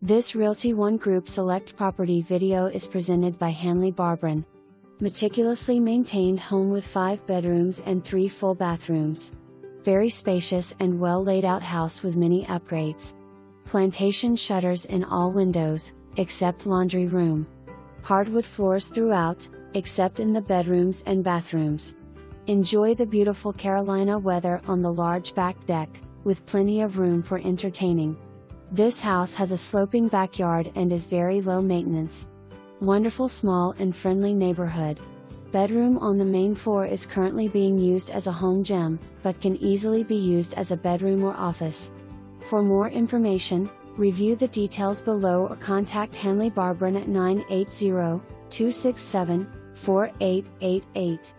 This Realty ONE Group Select property video is presented by Hanlie Barbaran. Meticulously maintained home with 5 bedrooms and 3 full bathrooms. Very spacious and well laid out house with many upgrades. Plantation shutters in all windows, except laundry room. Hardwood floors throughout, except in the bedrooms and bathrooms. Enjoy the beautiful Carolina weather on the large back deck, with plenty of room for entertaining. This house has a sloping backyard and is very low maintenance. Wonderful small and friendly neighborhood. Bedroom on the main floor is currently being used as a home gym, but can easily be used as a bedroom or office. For more information, review the details below or contact Hanlie Barbaran at 980-267-4888.